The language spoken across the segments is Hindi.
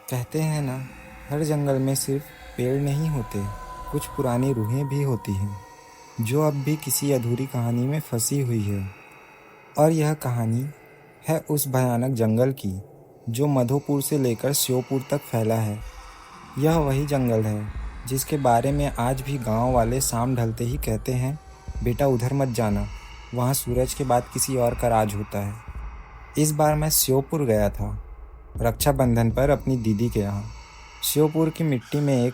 कहते हैं ना, हर जंगल में सिर्फ पेड़ नहीं होते, कुछ पुरानी रूहें भी होती हैं जो अब भी किसी अधूरी कहानी में फंसी हुई है। और यह कहानी है उस भयानक जंगल की जो मधोपुर से लेकर श्योपुर तक फैला है। यह वही जंगल है जिसके बारे में आज भी गांव वाले शाम ढलते ही कहते हैं, बेटा उधर मत जाना, वहाँ सूरज के बाद किसी और का राज होता है। इस बार मैं श्योपुर गया था, रक्षाबंधन पर अपनी दीदी के यहाँ। श्योपुर की मिट्टी में एक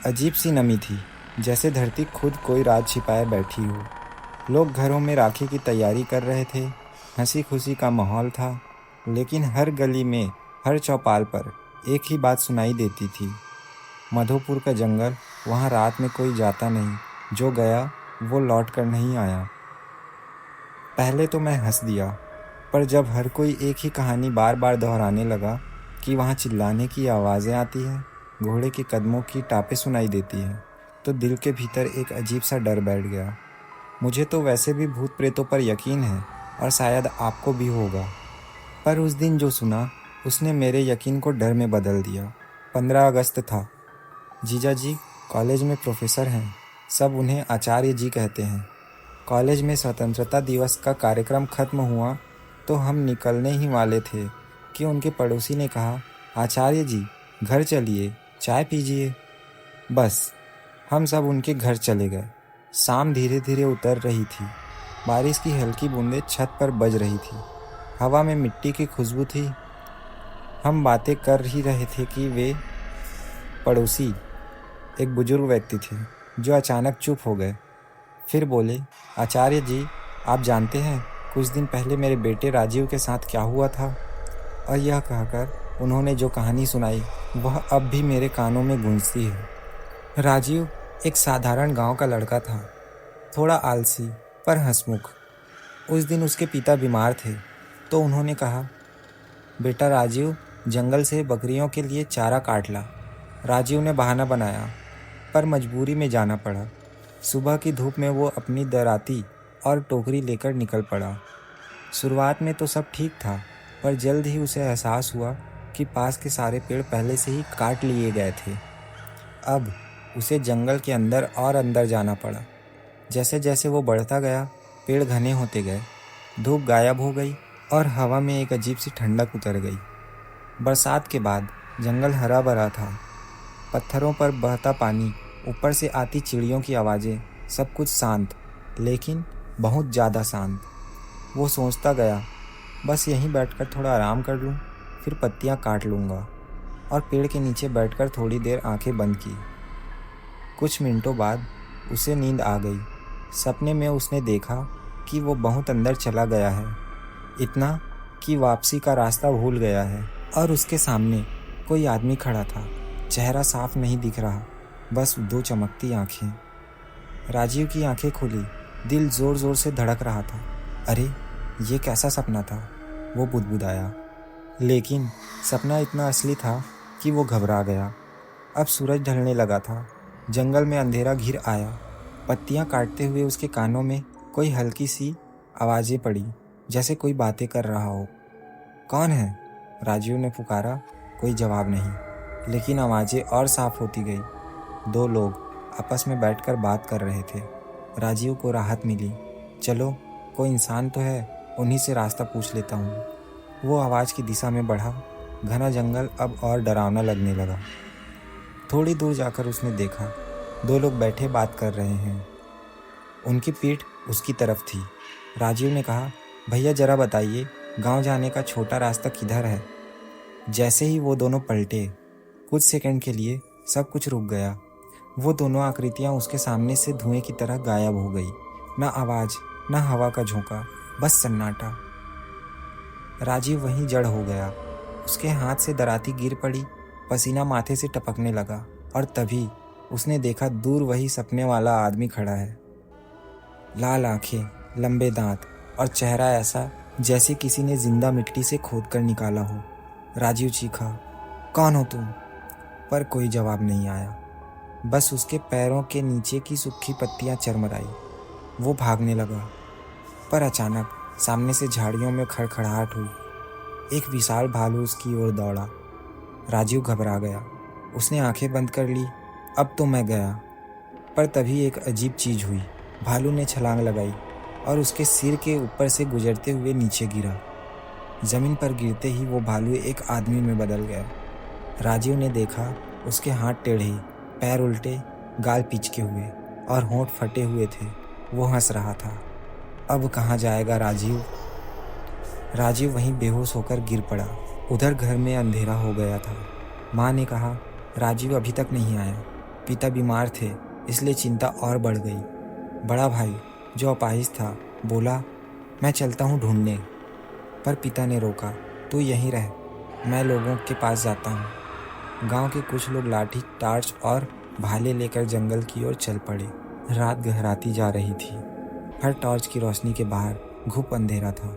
अजीब सी नमी थी, जैसे धरती खुद कोई राज छिपाए बैठी हो। लोग घरों में राखी की तैयारी कर रहे थे, हंसी खुशी का माहौल था, लेकिन हर गली में, हर चौपाल पर एक ही बात सुनाई देती थी, मधोपुर का जंगल, वहाँ रात में कोई जाता नहीं, जो गया वो लौट कर नहीं आया। पहले तो मैं हंस दिया, पर जब हर कोई एक ही कहानी बार बार दोहराने लगा कि वहाँ चिल्लाने की आवाज़ें आती हैं, घोड़े के कदमों की टापें सुनाई देती हैं, तो दिल के भीतर एक अजीब सा डर बैठ गया। मुझे तो वैसे भी भूत प्रेतों पर यकीन है और शायद आपको भी होगा, पर उस दिन जो सुना उसने मेरे यकीन को डर में बदल दिया। 15 अगस्त था। जीजा जी कॉलेज में प्रोफेसर हैं, सब उन्हें आचार्य जी कहते हैं। कॉलेज में स्वतंत्रता दिवस का कार्यक्रम खत्म हुआ तो हम निकलने ही वाले थे कि उनके पड़ोसी ने कहा, आचार्य जी घर चलिए, चाय पीजिए। बस हम सब उनके घर चले गए। शाम धीरे धीरे उतर रही थी, बारिश की हल्की बूंदें छत पर बज रही थी, हवा में मिट्टी की खुशबू थी। हम बातें कर ही रहे थे कि वे पड़ोसी, एक बुजुर्ग व्यक्ति थे जो अचानक चुप हो गए। फिर बोले, आचार्य जी आप जानते हैं कुछ दिन पहले मेरे बेटे राजीव के साथ क्या हुआ था? और यह कहकर उन्होंने जो कहानी सुनाई वह अब भी मेरे कानों में गूंजती है। राजीव एक साधारण गांव का लड़का था, थोड़ा आलसी पर हंसमुख। उस दिन उसके पिता बीमार थे तो उन्होंने कहा, बेटा राजीव जंगल से बकरियों के लिए चारा काट ला। राजीव ने बहाना बनाया, पर मजबूरी में जाना पड़ा। सुबह की धूप में वो अपनी दराती और टोकरी लेकर निकल पड़ा। शुरुआत में तो सब ठीक था, पर जल्द ही उसे एहसास हुआ कि पास के सारे पेड़ पहले से ही काट लिए गए थे। अब उसे जंगल के अंदर और अंदर जाना पड़ा। जैसे जैसे वो बढ़ता गया, पेड़ घने होते गए, धूप गायब हो गई और हवा में एक अजीब सी ठंडक उतर गई। बरसात के बाद जंगल हरा भरा था, पत्थरों पर बहता पानी, ऊपर से आती चिड़ियों की आवाज़ें, सब कुछ शांत, लेकिन बहुत ज़्यादा शांत। वो सोचता गया, बस यहीं बैठकर थोड़ा आराम कर लूँ, फिर पत्तियाँ काट लूँगा। और पेड़ के नीचे बैठकर थोड़ी देर आंखें बंद की। कुछ मिनटों बाद उसे नींद आ गई। सपने में उसने देखा कि वो बहुत अंदर चला गया है, इतना कि वापसी का रास्ता भूल गया है। और उसके सामने कोई आदमी खड़ा था, चेहरा साफ नहीं दिख रहा, बस दो चमकती आंखें। राजीव की आंखें खुली, दिल जोर जोर से धड़क रहा था। अरे ये कैसा सपना था, वो बुदबुदाया। लेकिन सपना इतना असली था कि वो घबरा गया। अब सूरज ढलने लगा था, जंगल में अंधेरा घिर आया। पत्तियां काटते हुए उसके कानों में कोई हल्की सी आवाज़ें पड़ी, जैसे कोई बातें कर रहा हो। कौन है? राजीव ने पुकारा। कोई जवाब नहीं, लेकिन आवाज़ें और साफ होती गई। दो लोग आपस में बैठकर बात कर रहे थे। राजीव को राहत मिली। चलो, कोई इंसान तो है, उन्हीं से रास्ता पूछ लेता हूँ। वो आवाज़ की दिशा में बढ़ा। घना जंगल अब और डरावना लगने लगा। थोड़ी दूर जाकर उसने देखा, दो लोग बैठे बात कर रहे हैं। उनकी पीठ उसकी तरफ थी। राजीव ने कहा, भैया जरा बताइए, गांव जाने का छोटा रास्ता किधर है? जैसे ही वो दोनों पलटे, कुछ सेकंड के लिए सब कुछ रुक गया। वो दोनों आकृतियां उसके सामने से धुएं की तरह गायब हो गई। ना आवाज़, ना हवा का झोंका, बस सन्नाटा। राजीव वहीं जड़ हो गया। उसके हाथ से दराती गिर पड़ी, पसीना माथे से टपकने लगा। और तभी उसने देखा, दूर वही सपने वाला आदमी खड़ा है। लाल आंखें, लंबे दांत और चेहरा ऐसा जैसे किसी ने जिंदा मिट्टी से खोद कर निकाला हो। राजीव चीखा, कौन हो तुम? पर कोई जवाब नहीं आया, बस उसके पैरों के नीचे की सूखी पत्तियां चरमराई। वो भागने लगा, पर अचानक सामने से झाड़ियों में खड़खड़ाहट हुई। एक विशाल भालू उसकी ओर दौड़ा। राजीव घबरा गया। उसने आंखें बंद कर ली। अब तो मैं गया। पर तभी एक अजीब चीज़ हुई। भालू ने छलांग लगाई और उसके सिर के ऊपर से गुजरते हुए नीचे गिरा। जमीन पर गिरते ही वो भालू एक आदमी में बदल गया। राजीव ने देखा, उसके हाथ टेढ़े, पैर उल्टे, गाल पिचके हुए और होंठ फटे हुए थे। वो हंस रहा था। अब कहाँ जाएगा राजीव? राजीव वहीं बेहोश होकर गिर पड़ा। उधर घर में अंधेरा हो गया था। माँ ने कहा, राजीव अभी तक नहीं आया। पिता बीमार थे, इसलिए चिंता और बढ़ गई। बड़ा भाई, जो अपाहिज था, बोला, मैं चलता हूँ ढूंढने। पर पिता ने रोका, तू यहीं रह, मैं लोगों के पास जाता हूँ। गांव के कुछ लोग लाठी, टार्च और भाले लेकर जंगल की ओर चल पड़े। रात गहराती जा रही थी। हर टॉर्च की रोशनी के बाहर घुप अंधेरा था।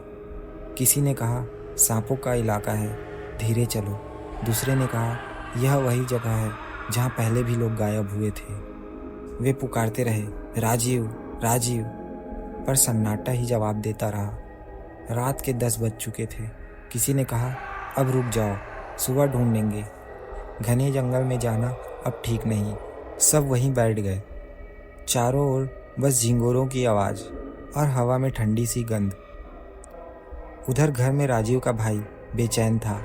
किसी ने कहा, सांपों का इलाका है, धीरे चलो। दूसरे ने कहा, यह वही जगह है जहाँ पहले भी लोग गायब हुए थे। वे पुकारते रहे, राजीव, राजीव, पर सन्नाटा ही जवाब देता रहा। रात के 10 बज चुके थे। किसी ने कहा, अब रुक जाओ, सुबह ढूंढेंगे। घने जंगल में जाना अब ठीक नहीं। सब वहीं बैठ गए। चारों ओर बस झिंगुरों की आवाज़ और हवा में ठंडी सी गंध। उधर घर में राजीव का भाई बेचैन था।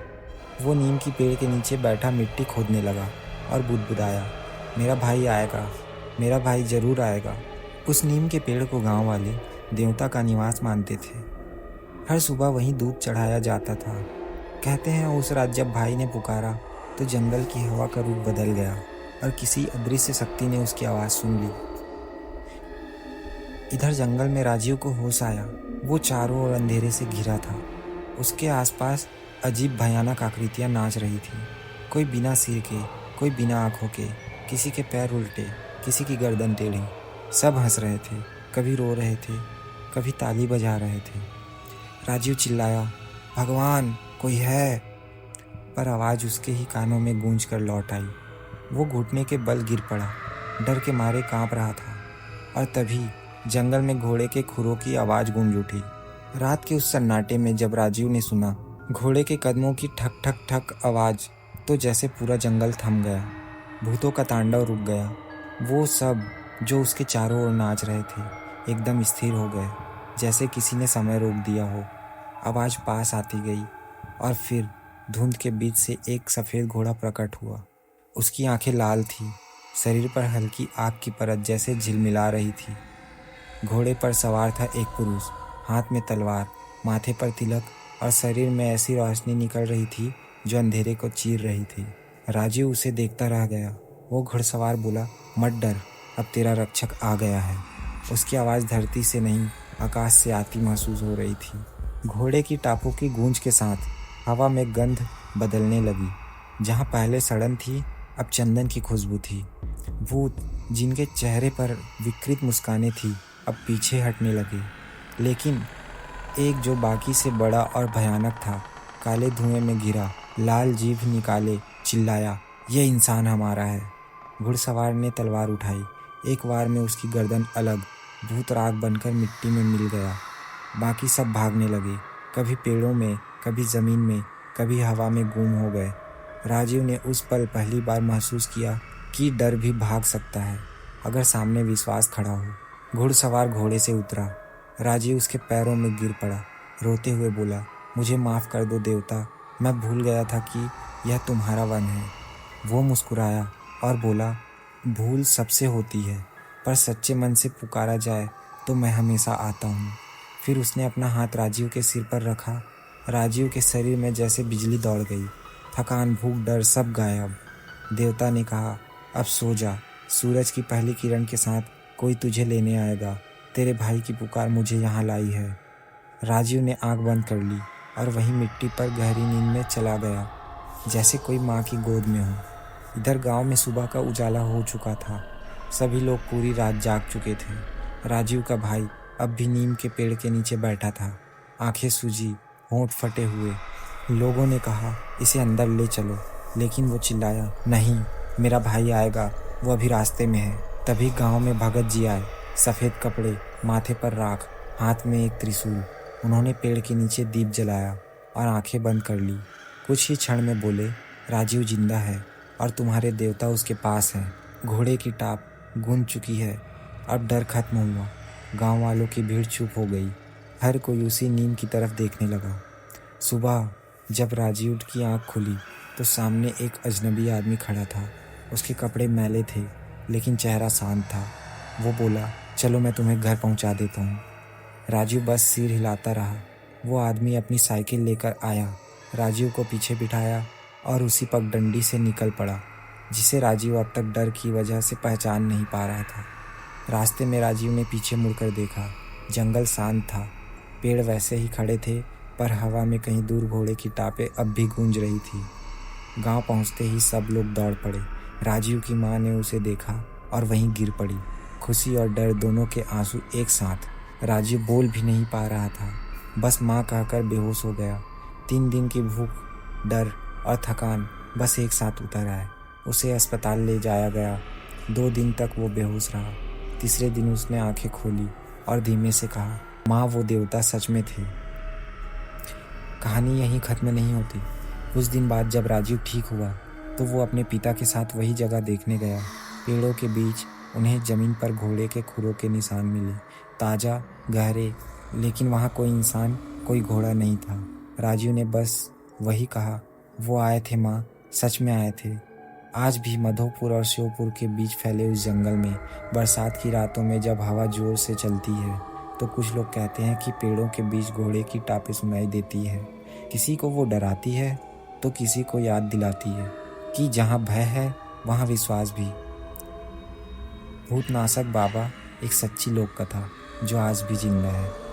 वो नीम की पेड़ के नीचे बैठा मिट्टी खोदने लगा और बुदबुदाया, मेरा भाई आएगा, मेरा भाई ज़रूर आएगा। उस नीम के पेड़ को गांव वाले देवता का निवास मानते थे। हर सुबह वहीं दूध चढ़ाया जाता था। कहते हैं उस रात जब भाई ने पुकारा तो जंगल की हवा का रूप बदल गया और किसी अदृश्य शक्ति ने उसकी आवाज़ सुन ली। इधर जंगल में राजीव को होश आया। वो चारों ओर अंधेरे से घिरा था। उसके आसपास अजीब भयानक आकृतियाँ नाच रही थीं। कोई बिना सिर के, कोई बिना आँखों के, किसी के पैर उल्टे, किसी की गर्दन टेढ़ी। सब हंस रहे थे, कभी रो रहे थे, कभी ताली बजा रहे थे। राजीव चिल्लाया, भगवान, कोई है? पर आवाज़ उसके ही कानों में गूंज कर लौट आई। वो घुटने के बल गिर पड़ा, डर के मारे काँप रहा था। और तभी जंगल में घोड़े के खुरों की आवाज़ गूंज उठी। रात के उस सन्नाटे में जब राजीव ने सुना घोड़े के कदमों की ठक ठक ठक आवाज़, तो जैसे पूरा जंगल थम गया। भूतों का तांडव रुक गया। वो सब जो उसके चारों ओर नाच रहे थे एकदम स्थिर हो गए, जैसे किसी ने समय रोक दिया हो। आवाज़ पास आती गई और फिर धुंध के बीच से एक सफ़ेद घोड़ा प्रकट हुआ। उसकी आंखें लाल थीं, शरीर पर हल्की आग की परत जैसे झिलमिला रही थी। घोड़े पर सवार था एक पुरुष, हाथ में तलवार, माथे पर तिलक और शरीर में ऐसी रोशनी निकल रही थी जो अंधेरे को चीर रही थी। राजीव उसे देखता रह गया। वो घुड़सवार बोला, मत डर, अब तेरा रक्षक आ गया है। उसकी आवाज़ धरती से नहीं, आकाश से आती महसूस हो रही थी। घोड़े की टापों की गूंज के साथ हवा में गंध बदलने लगी। जहाँ पहले सड़न थी, अब चंदन की खुशबू थी। भूत जिनके चेहरे पर विकृत मुस्कानें थी, अब पीछे हटने लगे। लेकिन एक जो बाकी से बड़ा और भयानक था, काले धुएं में घिरा, लाल जीभ निकाले चिल्लाया, ये इंसान हमारा है। घुड़सवार ने तलवार उठाई। एक वार में उसकी गर्दन अलग भूत राग बनकर मिट्टी में मिल गया। बाकी सब भागने लगे, कभी पेड़ों में, कभी ज़मीन में, कभी हवा में गुम हो गए। राजीव ने उस पल पहली बार महसूस किया कि डर भी भाग सकता है अगर सामने विश्वास खड़ा हो। घुड़सवार घोड़े से उतरा। राजीव उसके पैरों में गिर पड़ा, रोते हुए बोला, मुझे माफ़ कर दो देवता, मैं भूल गया था कि यह तुम्हारा वन है। वो मुस्कुराया और बोला, भूल सबसे होती है, पर सच्चे मन से पुकारा जाए तो मैं हमेशा आता हूँ। फिर उसने अपना हाथ राजीव के सिर पर रखा। राजीव के शरीर में जैसे बिजली दौड़ गई। थकान, भूख, डर सब गायब। देवता ने कहा, अब सो जा, सूरज की पहली किरण के साथ कोई तुझे लेने आएगा। तेरे भाई की पुकार मुझे यहाँ लाई है। राजीव ने आंख बंद कर ली और वहीं मिट्टी पर गहरी नींद में चला गया, जैसे कोई माँ की गोद में हो। इधर गांव में सुबह का उजाला हो चुका था। सभी लोग पूरी रात जाग चुके थे। राजीव का भाई अब भी नीम के पेड़ के नीचे बैठा था, आंखें सूजी, होंठ फटे हुए। लोगों ने कहा, इसे अंदर ले चलो, लेकिन वो चिल्लाया, नहीं, मेरा भाई आएगा, वो अभी रास्ते में है। तभी गांव में भगत जी आए, सफ़ेद कपड़े, माथे पर राख, हाथ में एक त्रिशूल। उन्होंने पेड़ के नीचे दीप जलाया और आंखें बंद कर ली। कुछ ही क्षण में बोले, राजीव जिंदा है और तुम्हारे देवता उसके पास हैं। घोड़े की टाप गूंज चुकी है। अब डर खत्म हुआ। गांव वालों की भीड़ चुप हो गई। हर कोई उसी नीम की तरफ देखने लगा। सुबह जब राजीव की आंख खुली तो सामने एक अजनबी आदमी खड़ा था। उसके कपड़े मैले थे लेकिन चेहरा शांत था। वो बोला, चलो मैं तुम्हें घर पहुंचा देता हूँ। राजीव बस सिर हिलाता रहा। वो आदमी अपनी साइकिल लेकर आया, राजीव को पीछे बिठाया और उसी पगडंडी से निकल पड़ा जिसे राजीव अब तक डर की वजह से पहचान नहीं पा रहा था। रास्ते में राजीव ने पीछे मुड़कर देखा। जंगल शांत था। पेड़ वैसे ही खड़े थे पर हवा में कहीं दूर घोड़े की टापें अब भी गूंज रही थी। गांव पहुंचते ही सब लोग दौड़ पड़े। राजीव की माँ ने उसे देखा और वहीं गिर पड़ी। खुशी और डर दोनों के आंसू एक साथ। राजीव बोल भी नहीं पा रहा था, बस माँ कहकर बेहोश हो गया। 3 दिन की भूख, डर और थकान बस एक साथ उतर आए। उसे अस्पताल ले जाया गया। 2 दिन तक वो बेहोश रहा। तीसरे दिन उसने आंखें खोली और धीमे से कहा, माँ वो देवता सच में थे। कहानी यहीं खत्म नहीं होती। कुछ दिन बाद जब राजीव ठीक हुआ तो वो अपने पिता के साथ वही जगह देखने गया। पेड़ों के बीच उन्हें जमीन पर घोड़े के खुरों के निशान मिले, ताज़ा, गहरे, लेकिन वहाँ कोई इंसान, कोई घोड़ा नहीं था। राजीव ने बस वही कहा, वो आए थे माँ, सच में आए थे। आज भी मधोपुर और श्योपुर के बीच फैले उस जंगल में बरसात की रातों में जब हवा जोर से चलती है तो कुछ लोग कहते हैं कि पेड़ों के बीच घोड़े की टापें सुनाई देती है। किसी को वो डराती है तो किसी को याद दिलाती है कि जहाँ भय है वहाँ विश्वास भी। भूतनाशक बाबा एक सच्ची लोक कथा जो आज भी जिंदा है।